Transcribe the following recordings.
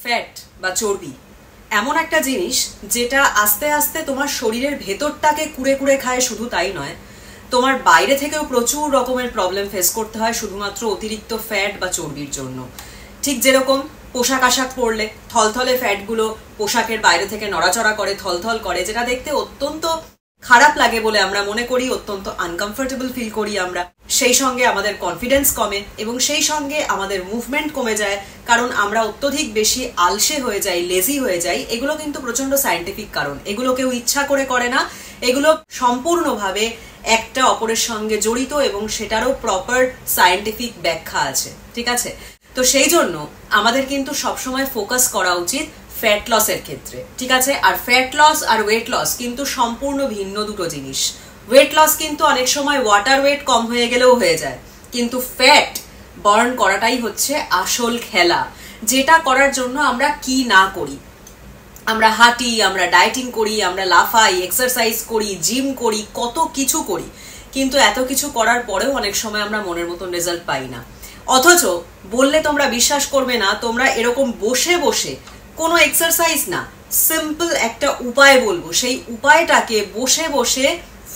Fat বা চর্বি এমন একটা জিনিস যেটা আস্তে আস্তে তোমার শরীরের ভেতরটাকে কুড়ে কুড়ে খায়। শুধু তাই নয়, তোমার বাইরে থেকেও প্রচুর রকমের প্রবলেম ফেস করতে হয় শুধুমাত্র অতিরিক্ত ফ্যাট বা চর্বির জন্য। ঠিক যেরকম পোশাক আশাক পরলে থলথলে ফ্যাটগুলো পোশাকের বাইরে থেকে নড়াচড়া করে, থলথল করে, যেটা দেখতে অত্যন্ত খারাপ লাগে বলে আমরা মনে করি, অত্যন্ত আনকমফোর্টেবল ফিল করি আমরা। সেই সঙ্গে আমাদের কনফিডেন্স কমে এবং সেই সঙ্গে আমাদের মুভমেন্ট কমে যায়, কারণ আমরা অত্যধিক বেশি আলসে হয়ে যাই, লেজি হয়ে যাই। এগুলো কিন্তু প্রচন্ড সায়েন্টিফিক কারণ, এগুলো কেউ ইচ্ছা করে করে না, এগুলো সম্পূর্ণভাবে একটা অপরের সঙ্গে জড়িত এবং সেটারও প্রপার সায়েন্টিফিক ব্যাখ্যা আছে। ঠিক আছে, তো সেই জন্য আমাদের কিন্তু সবসময় ফোকাস করা উচিত ফ্যাট লসের ক্ষেত্রে। ঠিক আছে, আর ফ্যাট লস আর ওয়েট লস কিন্তু সম্পূর্ণ ভিন্ন দুটো জিনিস। ওয়েট লস কিন্তু অনেক সময় ওয়াটার ওয়েট কম হয়ে গেলেও হয়ে যায়, কিন্তু ফ্যাট বার্ন করাটাই হচ্ছে আসল খেলা, যেটা করার জন্য আমরা কি না করি। আমরা হাঁটি, আমরা ডায়েটিং করি, আমরা লাফাই, এক্সারসাইজ করি, জিম করি, কত কিছু করি, কিন্তু এত কিছু করার পরেও অনেক সময় আমরা মনের মতন রেজাল্ট পাই না। অথচ বললে তোমরা বিশ্বাস করবে না, তোমরা এরকম বসে বসে কোনো এক্সারসাইজ না, সিম্পল একটা উপায় বলবো, সেই উপায়টাকে বসে বসে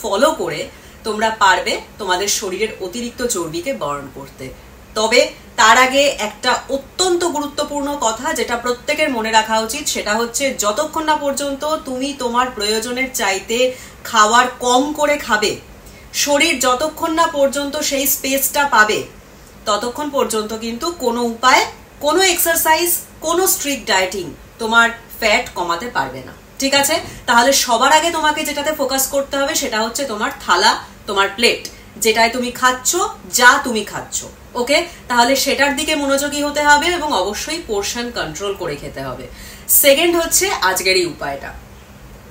ফলো করে তোমরা পারবে তোমাদের শরীরের অতিরিক্ত চর্বিকে বার্ন করতে। তবে তার আগে একটা অত্যন্ত গুরুত্বপূর্ণ কথা যেটা প্রত্যেকের মনে রাখা উচিত, সেটা হচ্ছে যতক্ষণ না পর্যন্ত তুমি তোমার প্রয়োজনের চাইতে খাবার কম করে খাবে, শরীর যতক্ষণ না পর্যন্ত সেই স্পেসটা পাবে, ততক্ষণ পর্যন্ত কিন্তু কোনো উপায়, কোনো এক্সারসাইজ, কোনো স্ট্রিক্ট ডায়েটিং তোমার ফ্যাট কমাতে পারবে না। ঠিক আছে, তাহলে সবার আগে তোমাকে যেটাতে ফোকাস করতে হবে সেটা হচ্ছে তোমার থালা, তোমার প্লেট, যেটায় তুমি খাচ্ছ, যা তুমি খাচ্ছ। ওকে, তাহলে সেটার দিকে মনোযোগী হতে হবে এবং অবশ্যই পোর্শন কন্ট্রোল করে খেতে হবে। সেকেন্ড হচ্ছে আজকের এই উপায়টা।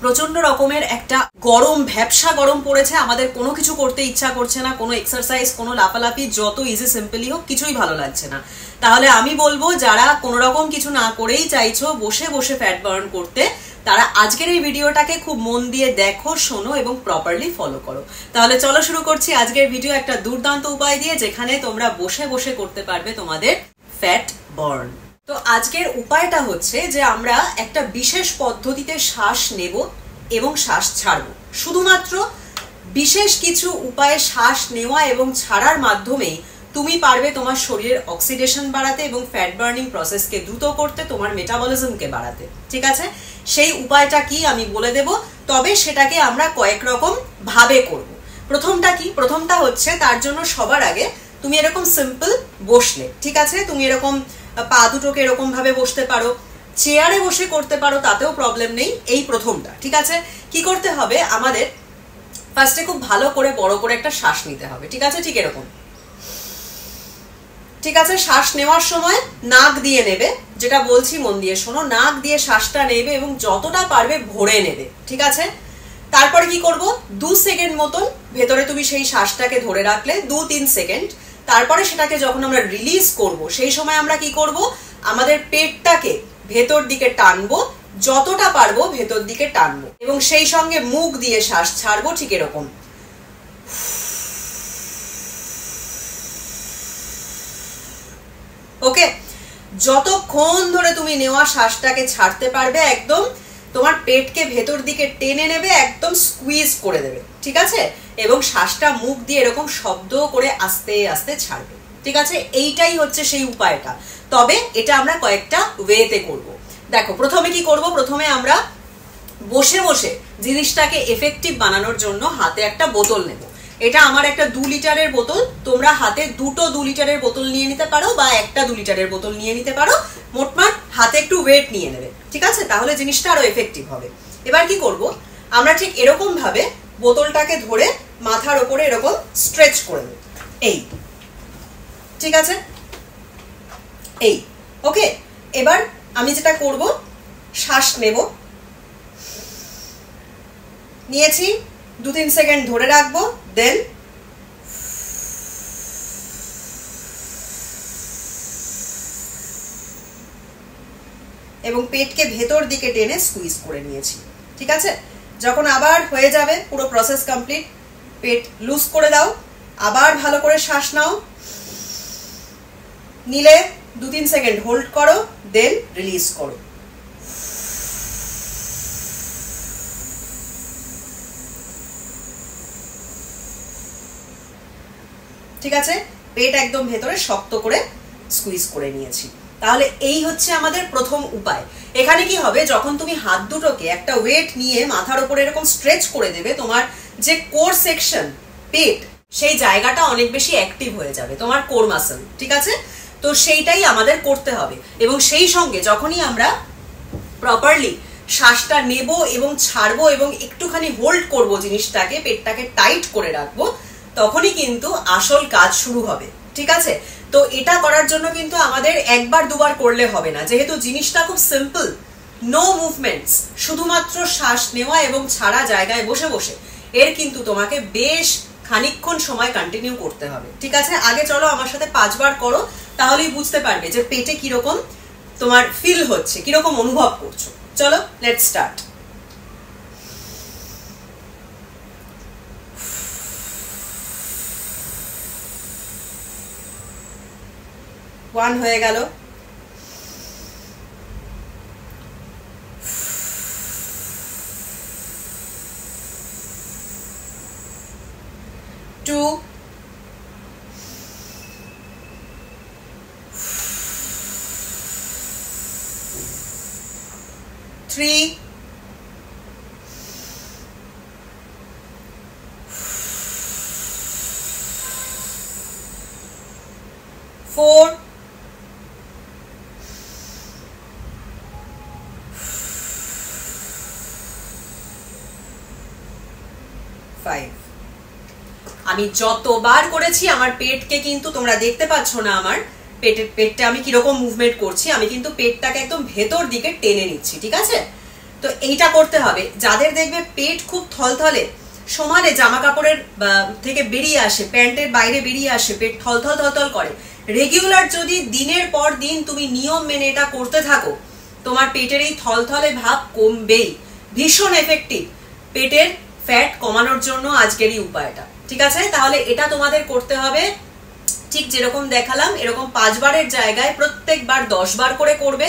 প্রচন্ড রকমের একটা গরম, ভ্যাপসা গরম পড়েছে, আমাদের কোনো কিছু করতে ইচ্ছা করছে না, কোনো এক্সারসাইজ, কোনো লাফালাফি, যত ইজি সিম্পলি হোক, কিছুই ভালো লাগছে না। তাহলে আমি বলবো, যারা কোনো রকম কিছু না করেই চাইছো বসে বসে ফ্যাট বার্ন করতে, তারা আজকের এই ভিডিওটাকে খুব মন দিয়ে দেখো, শোনো এবং প্রপারলি ফলো করো। তাহলে চলো শুরু করছি আজকের ভিডিও একটা দুর্দান্ত উপায় দিয়ে, যেখানে তোমরা বসে বসে করতে পারবে তোমাদের ফ্যাট বার্ন। তো আজকের উপায়টা হচ্ছে যে আমরা একটা বিশেষ পদ্ধতিতে শ্বাস নেব এবং শ্বাস ছাড়বো। শুধুমাত্র বিশেষ কিছু উপায়ে শ্বাস নেওয়া এবং ছাড়ার মাধ্যমেই তুমি পারবে তোমার শরীরের অক্সিডেশন বাড়াতে এবং ফ্যাট বার্নিং প্রসেসকে দ্রুত করতে, তোমার মেটাবলিজমকে বাড়াতে। ঠিক আছে, সেই উপায়টা কি আমি বলে দেব, তবে সেটাকে আমরা কয়েক রকম ভাবে করব। প্রথমটা কি? প্রথমটা হচ্ছে, তার জন্য সবার আগে তুমি এরকম সিম্পল বসলে। ঠিক আছে, তুমি এরকম পা দুটোকে এরকম ভাবে বসতে পারো, চেয়ারে বসে করতে পারো, তাতেও প্রবলেম নেই। এই প্রথমটা। ঠিক আছে, কি করতে হবে, আমাদের ফার্স্টে খুব ভালো করে বড় করে একটা শ্বাস নিতে হবে। ঠিক আছে, ঠিক এরকম। ঠিক আছে, শ্বাস নেওয়ার সময় নাক দিয়ে নেবে, যেটা বলছি মন দিয়ে শোনো, নাক দিয়ে শ্বাসটা নেবে এবং যতটা পারবে ভরে নেবে। ঠিক আছে, তারপরে কি করব, 2 সেকেন্ড মতন ভেতরে তুমি সেই শ্বাসটাকে ধরে রাখলে, 2-3 সেকেন্ড। তারপরে সেটাকে যখন আমরা রিলিজ করব, সেই সময় আমরা কি করব, আমাদের পেটটাকে ভেতর দিকে টানবো, যতটা পারবো ভেতর দিকে টানবো এবং সেই সঙ্গে মুখ দিয়ে শ্বাস ছাড়বো। ঠিক এরকম। ওকে, যতক্ষণ ধরে তুমি নেওয়া শ্বাসটাকে ছাড়তে পারবে, একদম তোমার পেটকে ভেতর দিকে টেনে নেবে, একদম স্কুইজ করে দেবে। ঠিক আছে, এবং শ্বাসটা মুখ দিয়ে এরকম শব্দ করে আস্তে আস্তে ছাড়বে। ঠিক আছে, এইটাই হচ্ছে সেই উপায়টা। তবে এটা আমরা কয়েকটা ওয়েতে করব। দেখো, প্রথমে কি করব, প্রথমে আমরা বসে বসে জিনিসটাকে এফেক্টিভ বানানোর জন্য হাতে একটা বোতল নেব। এটা আমার একটা 2 লিটারের বোতল, তোমরা হাতে দুটো 2 লিটারের বোতল নিয়ে নিতে পারো বা একটা 2 লিটারের বোতল নিয়ে নিতে পারো। মোটমাট হাতে একটু ওয়েট নিয়ে নেবে। ঠিক আছে, তাহলে জিনিসটা আরো এফেক্টিভ হবে। এবার কি করব, আমরা ঠিক এরকম ভাবে বোতলটাকে ধরে মাথার ওপরে এরকম স্ট্রেচ করে নেব। এই, ঠিক আছে, এই। ওকে, এবার আমি যেটা করব, শ্বাস নেব, নিয়েছি, 2-3 সেকেন্ড ধরে রাখবো, দেন এবং পেটকে ভেতর দিকে টেনে স্কুইজ করে নিয়েছি। ঠিক আছে, যখন আবার হয়ে যাবে, পুরো প্রসেস কমপ্লিট, পেট লুজ করে দাও, আবার ভালো করে শ্বাস নাও, নিলে 2-3 সেকেন্ড হোল্ড করো, দেন রিলিজ করো। ঠিক আছে, পেট একদম ভেতরে শক্ত করে স্কুইজ করে নিয়েছি। তাহলে এই হচ্ছে আমাদের প্রথম উপায়। এখানে কি হবে, যখন তুমি হাত দুটোকে একটা ওয়েট নিয়ে মাথার উপরে এরকম স্ট্রেচ করে দেবে, তোমার যে কোর সেকশন পেট, সেই জায়গাটা অনেক বেশি অ্যাক্টিভ হয়ে যাবে, তোমার কোর মাসল। ঠিক আছে, তো সেইটাই আমাদের করতে হবে। এবং সেই সঙ্গে যখনই আমরা প্রপারলি শ্বাসটা নেব এবং ছাড়বো এবং একটুখানি হোল্ড করব জিনিসটাকে, পেটটাকে টাইট করে রাখবো, তখনই কিন্তু আসল কাজ শুরু হবে। ঠিক আছে, তো এটা করার জন্য কিন্তু আমাদের একবার দুবার করলে হবে না, যেহেতু জিনিসটা খুব সিম্পল, নো মুভমেন্টস, শুধুমাত্র শ্বাস নেওয়া এবং ছাড়া জায়গায় বসে বসে, এর কিন্তু তোমাকে বেশ খানিকক্ষণ সময় কন্টিনিউ করতে হবে। ঠিক আছে, আগে চলো আমার সাথে 5 বার করো, তাহলেই বুঝতে পারবে যে পেটে কিরকম তোমার ফিল হচ্ছে, কিরকম অনুভব করছো। চলো, লেটস স্টার্ট। 1 হয়ে গেল, 2, 3, 4, 5। আমি যতবার করেছি আমার পেটকে কিন্তু তোমরা দেখতে পাচ্ছ না, আমার পেটটা আমি কিরকম মুভমেন্ট করছি, আমি কিন্তু পেটটাকে একদম ভেতর দিকে টেনে নিচ্ছি। ঠিক আছে, তো এইটা করতে হবে। যাদের দেখবে পেট খুব থলথলে, সমানে জামা কাপড়ের থেকে বেরিয়ে আসে, প্যান্টের বাইরে বেরিয়ে আসে, পেট থলথল থলথল করে, রেগুলার যদি দিনের পর দিন তুমি নিয়ম মেনে এটা করতে থাকো, তোমার পেটের এই থলথলে ভাব কমবেই। ভীষণ এফেক্টিভ পেটের ফ্যাট কমানোর জন্য আজকের এই উপায়টা। ঠিক আছে, তাহলে এটা তোমাদের করতে হবে ঠিক যেরকম দেখালাম, এরকম 5 বারের জায়গায় প্রত্যেকবার 10 বার করে করবে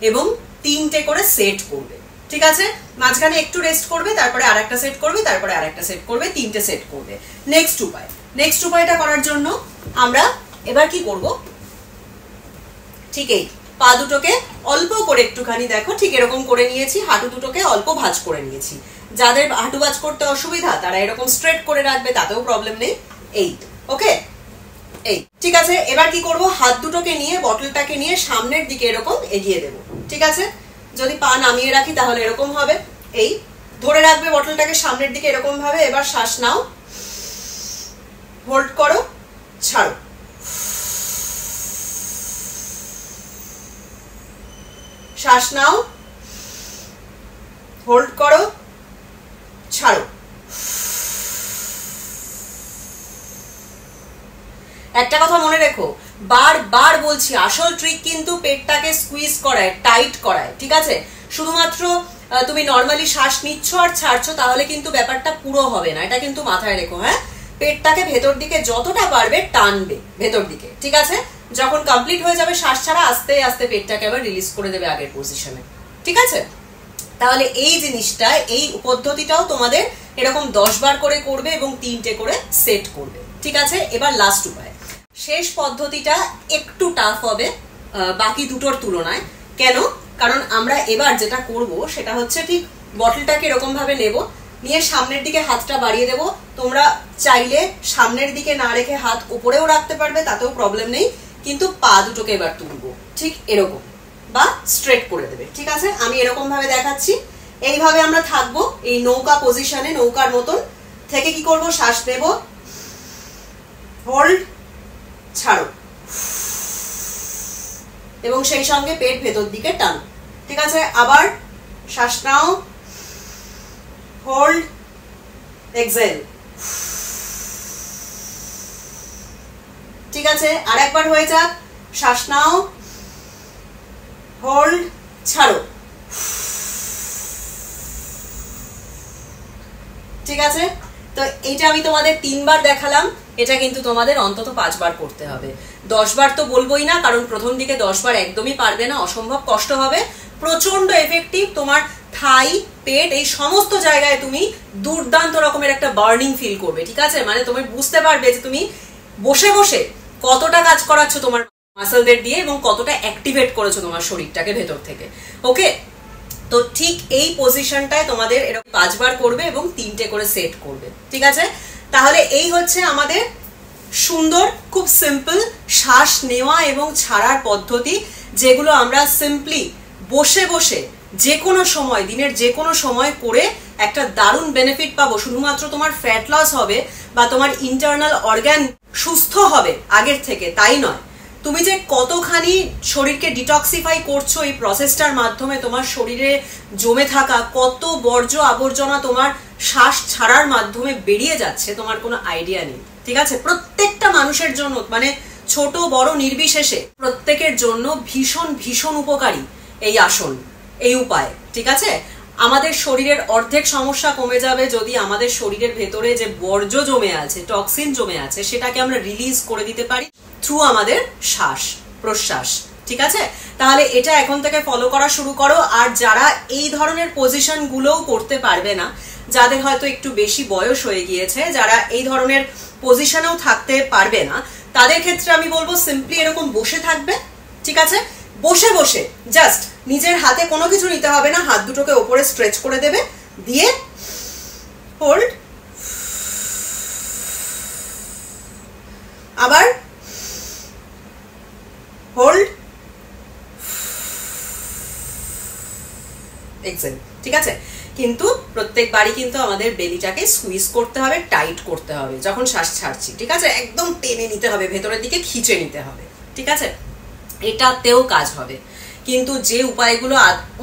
এবং 3টে করে সেট করবে। ঠিক আছে, মাঝখানে একটু রেস্ট করবে, তারপরে আরেকটা সেট করবে, তারপরে আরেকটা সেট করবে, 3টে সেট করবে। নেক্সট উপায়টা করার জন্য আমরা এবার কি করব, ঠিক এই পা দুটোকে অল্প করে একটুখানি দেখো, ঠিক এরকম করে নিয়েছি, হাঁটু দুটোকে অল্প ভাঁজ করে নিয়েছি। যাদের হাঁটু ভাঁজ করতে অসুবিধা তারা এরকম স্ট্রেট করে রাখবে, তাতেও প্রবলেম নেই। এই ওকে, এই ঠিক আছে। এবার কি করব, হাত দুটোকে নিয়ে বটলটাকে নিয়ে সামনের দিকে এরকম এগিয়ে দেব। ঠিক আছে, যদি পা নামিয়ে রাখি তাহলে এরকম হবে। এই ধরে রাখবে বটলটাকে সামনের দিকে এরকম ভাবে। এবার শ্বাস নাও, হোল্ড করো, ছাড়ো, শ্বাস নাও, হোল্ড করো, ছাড়ো। একটা কথা মনে রেখো, বারবার বলছি, আসল ট্রিক কিন্তু পেটটাকে স্কুইজ করায়, টাইট করায়। ঠিক আছে, শুধুমাত্র তুমি নর্মালি শ্বাস নিচ্ছ আর ছাড়ছো তাহলে কিন্তু ব্যাপারটা পুরো হবে না, এটা কিন্তু মাথায় রেখো। হ্যাঁ, পেটটাকে ভেতর দিকে যতটা পারবে টানবে ভেতর দিকে। ঠিক আছে, যখন কমপ্লিট হয়ে যাবে শ্বাস ছাড়া, আস্তে আস্তে পেটটাকে আবার রিলিজ করে দেবে আগের পজিশনে। ঠিক আছে, তাহলে এই জিনিসটা, এই পদ্ধতিটাও তোমাদের এরকম 10 বার করে করবে এবং 3টে করে সেট করবে। ঠিক আছে, এবার লাস্ট উপায়। শেষ পদ্ধতিটা একটু টাফ হবে বাকি দুটোর তুলনায়। কেন? কারণ আমরা এবার যেটা করব সেটা হচ্ছে ঠিক বটলটাকে এরকম ভাবে নেব, নিয়ে সামনের দিকে হাতটা বাড়িয়ে দেব। তোমরা চাইলে সামনের দিকে না রেখে হাত উপরেও রাখতে পারবে, তাতেও প্রবলেম নেই, কিন্তু পা দুটোকে এবার তুলবো ঠিক এরকম, বা স্ট্রেট করে দেবে। ঠিক আছে, আমি এরকম ভাবে দেখাচ্ছি। এইভাবে আমরা থাকবো এই নৌকা পজিশনে, নৌকার মতন থেকে কি করব, শ্বাস নেব, হোল্ড, ছাড়ো, এবং সেই সঙ্গে পেট ভেতর দিকে টানো। ঠিক আছে, আবার শ্বাস নাও, হোল্ড, এক্সেল। ঠিক আছে, আর একবার হয়ে যাক, শ্বাস নাও, হোল্ড, ছাড়ো। ঠিক আছে, তো এইটা আমি তোমাদের 3 বার দেখালাম। এটা কিন্তু তোমাদের অন্তত 5 বার করতে হবে। 10 বার তো বলবোই না, কারণ প্রথম দিকে 10 বার একদমই পারবে না, অসম্ভব কষ্ট হবে। প্রচন্ড এফেক্টিভ, তোমার থাই, পেট, এই সমস্ত জায়গায় তুমি দুর্দান্ত রকমের একটা বার্নিং ফিল করবে। ঠিক আছে, মানে তুমি বুঝতে পারবে যে তুমি বসে বসে কতটা কাজ করাচ্ছ তোমার মাসলদের দিয়ে এবং কতটা অ্যাক্টিভেট করেছো তোমার শরীরটাকে ভেতর থেকে। ওকে, তো ঠিক এই পজিশনটায় তোমাদের এরকম 5 বার করবে এবং 3টে করে সেট করবে। ঠিক আছে, তাহলে এই হচ্ছে আমাদের সুন্দর, খুব সিম্পল শ্বাস নেওয়া এবং ছাড়ার পদ্ধতি, যেগুলো আমরা সিম্পলি বসে বসে যে কোনো সময়, দিনের যে কোনো সময় করে একটা দারুণ বেনিফিট পাবো। শুধুমাত্র তোমার ফ্যাট লস হবে বা তোমার ইন্টারনাল অর্গান সুস্থ হবে আগের থেকে তাই নয়, তুমি যে কতখানি শরীরকে ডিটক্সিফাই করছো এই প্রসেসটার মাধ্যমে, তোমার শরীরে জমে থাকা কত বর্জ্য আবর্জনা তোমার শ্বাস ছাড়ার মাধ্যমে বেরিয়ে যাচ্ছে তোমার কোনো আইডিয়া নেই। ঠিক আছে, প্রত্যেকটা মানুষের জন্য, মানে ছোট বড় নির্বিশেষে প্রত্যেকের জন্য ভীষণ ভীষণ উপকারী এই আসন, এই উপায়। ঠিক আছে, আমাদের শরীরের অর্ধেক সমস্যা কমে যাবে যদি আমাদের শরীরের ভেতরে যে বর্জ্য জমে আছে, টক্সিন জমে আছে, সেটাকে আমরা রিলিজ করে দিতে পারি থ্রু আমাদের শ্বাস প্রশ্বাস। ঠিক আছে, তাহলে এটা এখন থেকে ফলো করা শুরু করো। আর যারা এই ধরনের পজিশন গুলোও করতে পারবে না, যাদের হয়তো একটু বেশি বয়স হয়ে গিয়েছে, যারা এই ধরনের পজিশনেও থাকতে পারবে না, তাদের ক্ষেত্রে আমি বলবো সিম্পলি এরকম বসে থাকবে। ঠিক আছে, বসে বসে জাস্ট নিজের হাতে কোনো কিছু নিতে হবে না, হাত দুটোকে ওপরে স্ট্রেচ করে দেবে, দিয়ে হোল্ড, আবার হোল্ড, এক্সেল। ঠিক আছে, কিন্তু প্রত্যেকবারই কিন্তু আমাদের বেলিটাকে সুইজ করতে হবে, টাইট করতে হবে যখন শ্বাস ছাড়ছি। ঠিক আছে, একদম টেনে নিতে হবে, ভেতরের দিকে খিচে নিতে হবে। ঠিক আছে, এটাতেও কাজ হবে, কিন্তু যে উপায়গুলো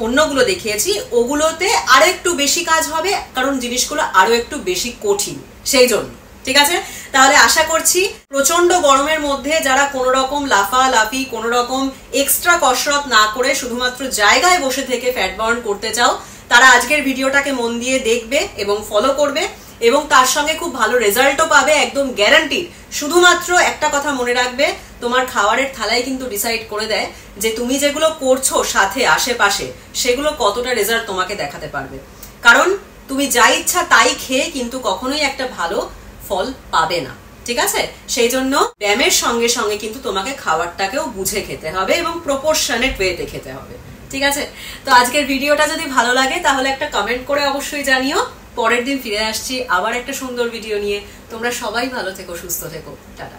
অন্যগুলো দেখিয়েছি ওগুলোতে আরো একটু বেশি কাজ হবে, কারণ জিনিসগুলো আরো একটু বেশি কঠিন সেই জন্য। ঠিক আছে, তাহলে আশা করছি প্রচন্ড গরমের মধ্যে যারা কোনো রকম লাফালাফি, কোনো রকম এক্সট্রা কসরত না করে শুধুমাত্র জায়গায় বসে থেকে ফ্যাট বার্ন করতে চাও, তারা আজকের ভিডিওটাকে মন দিয়ে দেখবে এবং ফলো করবে, এবং তার সঙ্গে খুব ভালো রেজাল্টও পাবে, একদম গ্যারান্টি। শুধুমাত্র একটা কথা মনে রাখবে, তোমার খাবারের থালাই কিন্তু ডিসাইড করে দেয় যে তুমি যেগুলো করছো সাথে আশেপাশে সেগুলো কতটা রেজাল্ট তোমাকে দেখাতে পারবে। কারণ তুমি যা ইচ্ছা তাই খেয়ে কিন্তু কখনোই একটা ভালো ফল পাবে না। ঠিক আছে, সেই জন্য ব্যায়ামের সঙ্গে সঙ্গে কিন্তু তোমাকে খাবারটাকেও বুঝে খেতে হবে এবং প্রপোর্শনেট ওয়েতে খেতে হবে। ঠিক আছে, তো আজকের ভিডিওটা যদি ভালো লাগে তাহলে একটা কমেন্ট করে অবশ্যই জানিও। পরের দিন ফিরে আসছি আবার একটা সুন্দর ভিডিও নিয়ে। তোমরা সবাই ভালো থেকো, সুস্থ থেকো, টাটা।